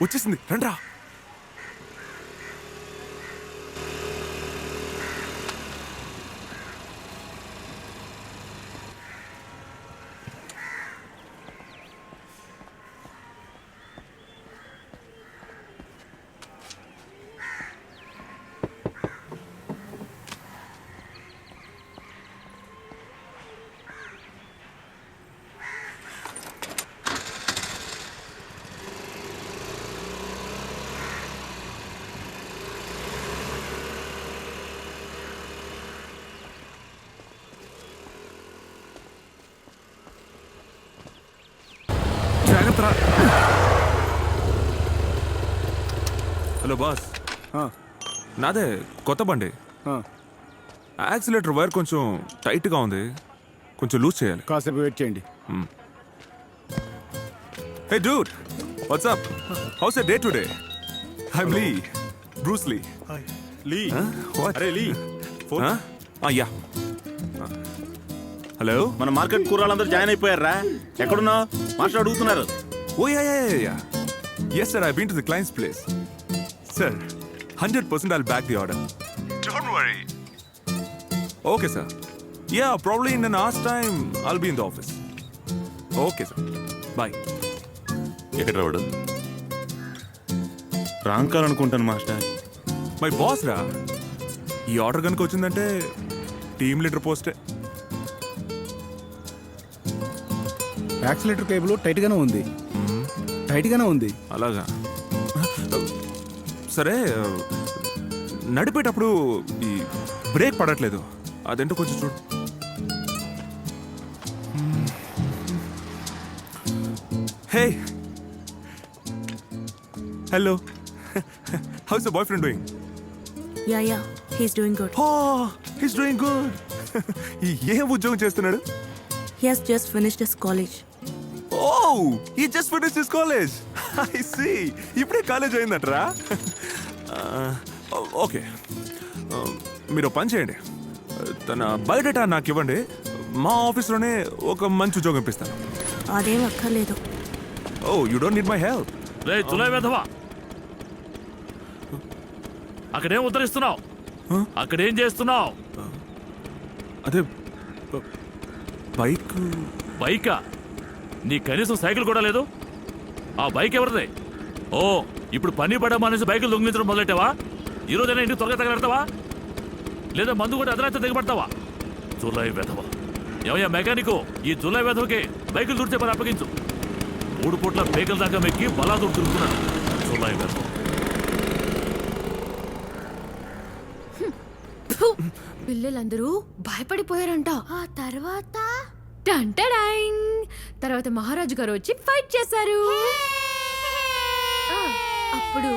వచ్చేసింది రండ్రా. Hello boss, నాదే కొత్త బండి. యాక్సిలేటర్ వైర్ కొంచెం టైట్గా ఉంది, కొంచెం లూజ్ చేయాలి. కాసేపు వెయిట్ చేయండి. Hey dude, what's up? How's a day today? I'm Lee, Bruce Lee. Lee, అరే లీ, యా. హలో, మన మార్కెట్ కూరలందరూ జాయిన్ అయిపోయారా? ఎక్కడున్నావు? మాస్టర్ అడుగుతున్నారు. Oh yeah. Yes sir, I've been to the client's place. Sir, 100% I'll back the order. Don't worry. Okay sir. Yeah, probably in an hour's time I'll be in the office. Okay sir. Bye. ఎక్కడ రావడు? Wrong call అనుకుంటాను master. My boss రా. ఈ order కనుక వచ్చిందంటే team leader పోస్టే. Accelerator cable tight గానే ఉంది. అలాగా? సరే, నడిపేటప్పుడు ఈ బ్రేక్ పడట్లేదు, అదేంటో కొంచెం చూడు. Hey, hello, how's the boyfriend doing? Yeah, he's doing good. He's doing good. ఏ ఉద్యోగం చేస్తున్నాడు? He has just finished his college. Oh, he just finished his college. I see. ఇప్పుడే కాలేజ్ అయిందట్రా. ఓకే, మీరు పని చేయండి, తన బయోడేటా నాకు ఇవ్వండి, మా ఆఫీస్లోనే ఒక మంచి ఉద్యోగం ఇప్పిస్తాను. అదేం అక్కర్లేదు. Oh, you don't need my help. రే తులై వెధవా, అక్కడేం ఉద్ధరిస్తున్నావు? అక్కడేం చేస్తున్నావు? అదే బైకా? నీ కనీసం సైకిల్ కూడా లేదు. ఆ బైక్ ఎవరిదే? ఓ, ఇప్పుడు పని పడమనేసి బైకులు దొంగిలించడం మొదలెట్టావా? ఈరోజైనా ఇంటికి త్వరగా తగలెడతావా, లేదా మందు కూడా అదనైతే దిగబడతావా? జులై వెధవ. ఏమయ్యా మెకానికు, ఈ జులై వెధవకి బైకులు దుడిచే పని అప్పగించు. 3 పూట్ల బైకుల దాకా మెక్కి బలాదూరు తిరుగుతున్నాడు జులై వెధవ. పిల్లలందరూ భయపడిపోయారంట. ఆ తర్వాత మహారాజు గారు వచ్చి ఫైట్ చేశారు. అప్పుడు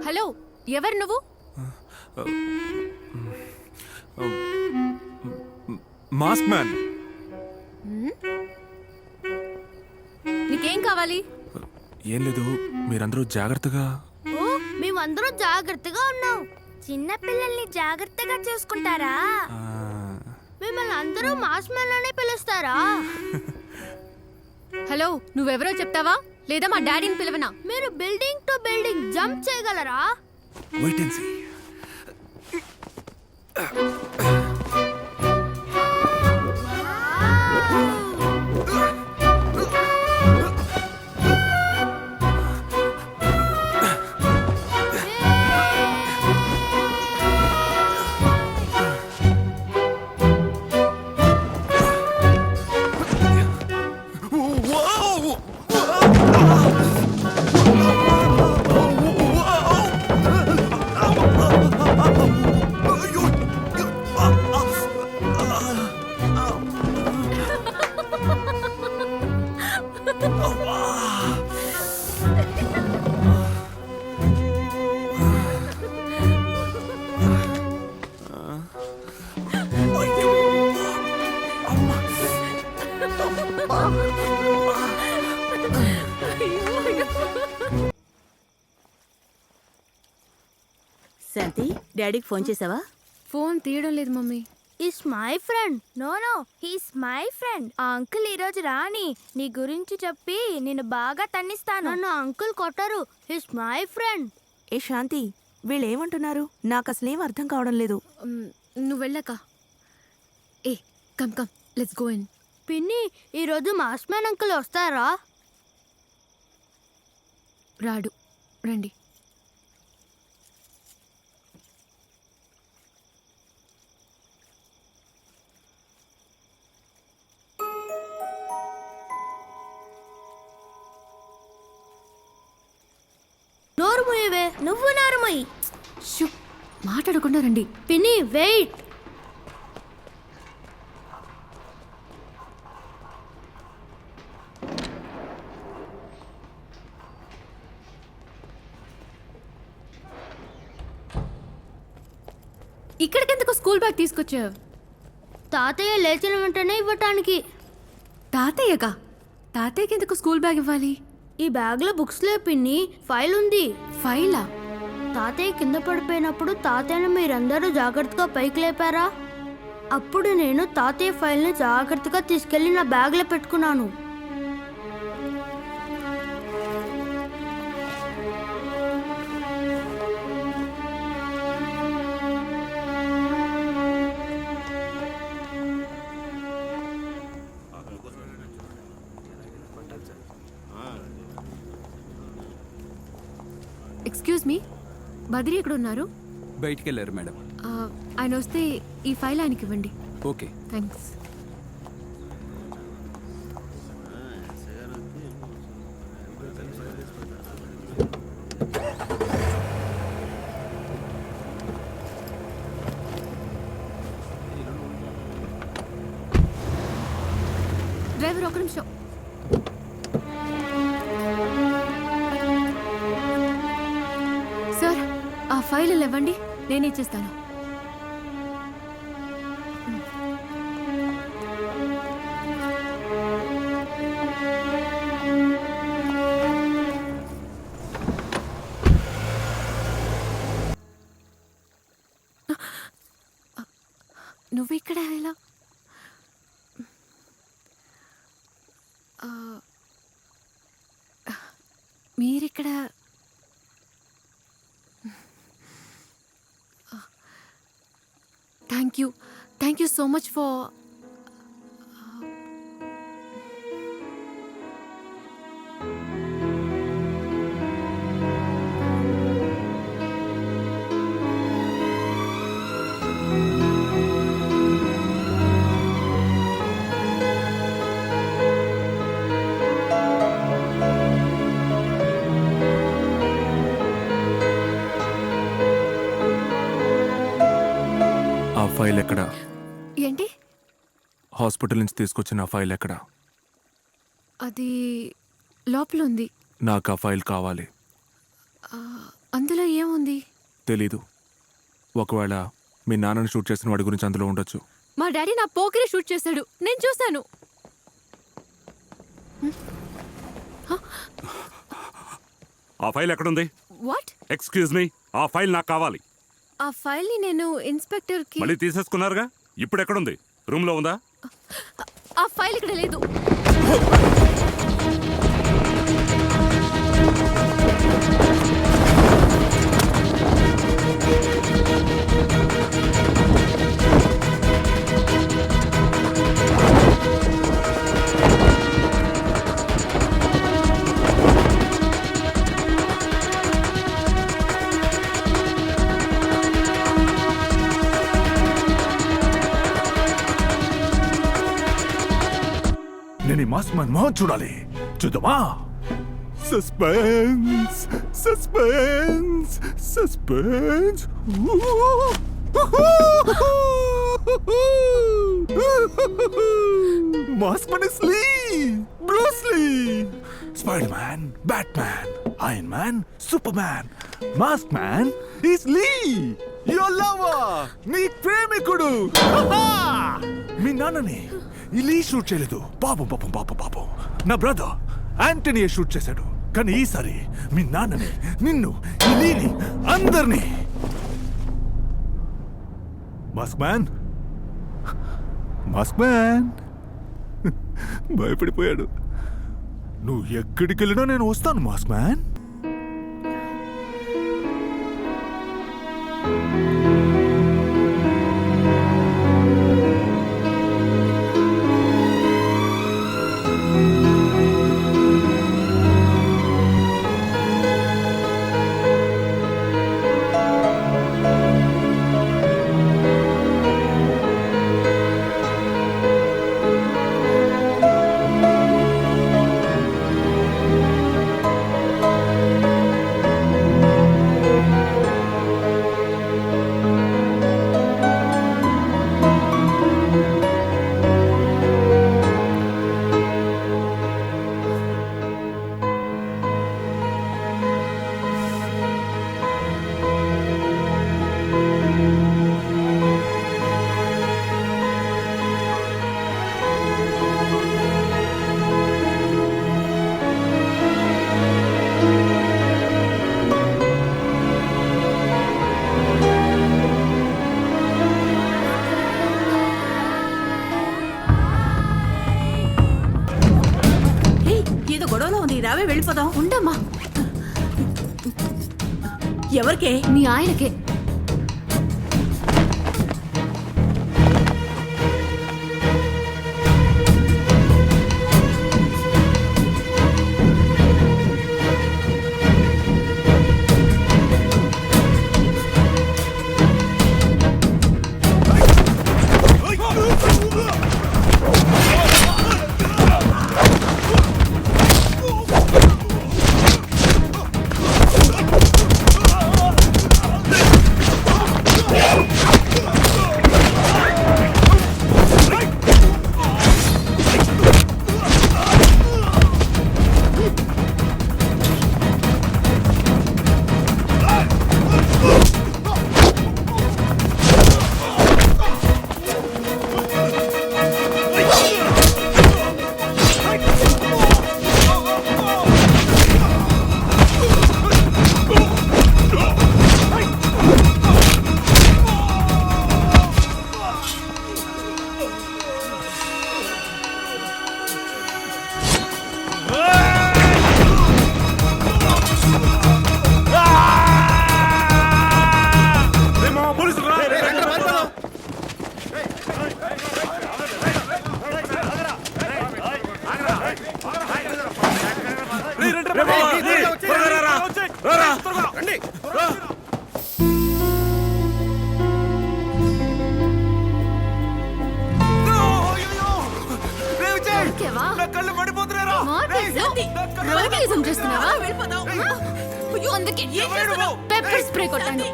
హలో ఎవరు నువ్వు? Mask man. నీకేం కావాలి? ఏం లేదు, మీరందరూ జాగ్రత్తగా. ఓ మేమందరూ జాగ్రత్తగా ఉన్నాం. చిన్న పిల్లల్ని జాగ్రత్తగా చూసుకుంటారా? ఆ, మిమ్మల్ని అందరూ మాస్మెన్లోనే పిలుస్తారా? హలో నువ్వెవరో చెప్తావా లేదా మా డాడీని పిలవనా? మీరు బిల్డింగ్ టు బిల్డింగ్ జంప్ చేయగలరా? wait and see. శాంతి, డాడీకి ఫోన్ చేసావా? ఫోన్ తీయడం లేదు mummy. Is my friend. No he's my friend. ఆ అంకుల్ ఈరోజు రాని నీ గురించి చెప్పి నేను బాగా తన్నిస్తాను. నన్ను అంకుల్ కొట్టరు. He's my friend. ఏ శాంతి, వీళ్ళు ఏమంటున్నారు? నాకు అసలేం అర్థం కావడం లేదు. నువ్వు వెళ్ళాక. ఏ come come let's go in. పిన్ని, ఈరోజు మాస్మెన్ అంకుల్ వస్తారా? రాడు, రండి. నోరుమోయవే, నువ్వు నోరుమోయి. షూ, మాట్లాడకుండా రండి. పిన్ని వెయిట్. ఇక్కడికెందుకు స్కూల్ బ్యాగ్ తీసుకొచ్చావు? తాతయ్య లేచిన వెంటనే ఇవ్వటానికి. తాతయ్యగా? తాతయ్యకి ఎందుకు స్కూల్ బ్యాగ్ ఇవ్వాలి? ఈ బ్యాగ్లో బుక్స్ లే పిన్ని, ఫైల్ ఉంది. ఫైలా? తాతయ్య కింద పడిపోయినప్పుడు తాతయ్యను మీరందరూ జాగ్రత్తగా పైకి లేపారా? అప్పుడు నేను తాతయ్య ఫైల్ని జాగ్రత్తగా తీసుకెళ్లి నా బ్యాగ్లో పెట్టుకున్నాను. ఎక్స్క్యూజ్ మీ, బద్రి ఎక్కడ ఉన్నారు? బయటికి వెళ్ళారు మేడం. ఆయన వస్తే ఈ ఫైల్ ఆయనకి ఇవ్వండి. ఓకే. థ్యాంక్స్. డ్రైవర్ ఒక నిమిషం. సార్, ఆ ఫైల్ ఇవ్వండి, నేను ఇచ్చేస్తాను. నువ్వు ఇక్కడ ఎలా? మీరిక్కడ? Thank you so much for. ఆ ఫైల్ ఎక్కడా? ఏంటి? హాస్పిటల్ నుంచి తీసుకొచ్చిన ఆ ఫైల్ ఎక్కడా? అది లోపల ఉంది. నాకు ఆ ఫైల్ కావాలి. అందులో ఏముంది? తెలీదు. ఒకవేళ మీ నాన్నని షూట్ చేసిన వాడి గురించి అందులో ఉండొచ్చు. మా డాడీ నా పోకరే షూట్ చేశాడు, నేను చూశాను. ఆ ఫైల్ ఎక్కడుంది? వాట్? ఎక్స్క్యూజ్ మీ, ఆ ఫైల్ నాకు కావాలి. ఆ ఫైల్ ని నేను ఇన్స్పెక్టర్ కి. మళ్ళీ తీసేసుకున్నారుగా, ఇప్పుడు ఎక్కడుంది? రూమ్ లో ఉందా? ఆ ఫైల్ ఇక్కడ లేదు. నేను ఈ మాస్క్ మ్యాన్ మొహం చూడాలి. చూద్దామా? Suspense, suspense, suspense. Mask man is Lee, Bruce Lee. Spider Man, Batman, Iron Man, Superman. Mask man is Lee, your lover, నీ ప్రేమికుడు. మీ నాన్నని ఇలీ షూట్ చేయలేదు. పాపం పాపం పాపం పాపం. నా బ్రదర్ యాంటనీయే షూట్ చేశాడు. కానీ ఈసారి మీ నాన్నని, నిన్ను, ఇలీని, అందరినీ. మాస్క్ మ్యాన్, మాస్క్ మ్యాన్ భయపడిపోయాడు. నువ్వు ఎక్కడికి వెళ్ళినా నేను వస్తాను మాస్క్ మ్యాన్. ఏదో గొడవలో ఉంది, రావే వెళ్ళిపోదాం. ఉండమ్మా, ఎవరికే? మీ ఆయనకే. పెప్పర్ స్ప్రే కొట్టాను.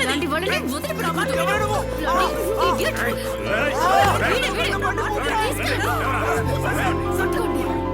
ఇలాంటి వాళ్ళని వదిలిపెట్టకూడదు.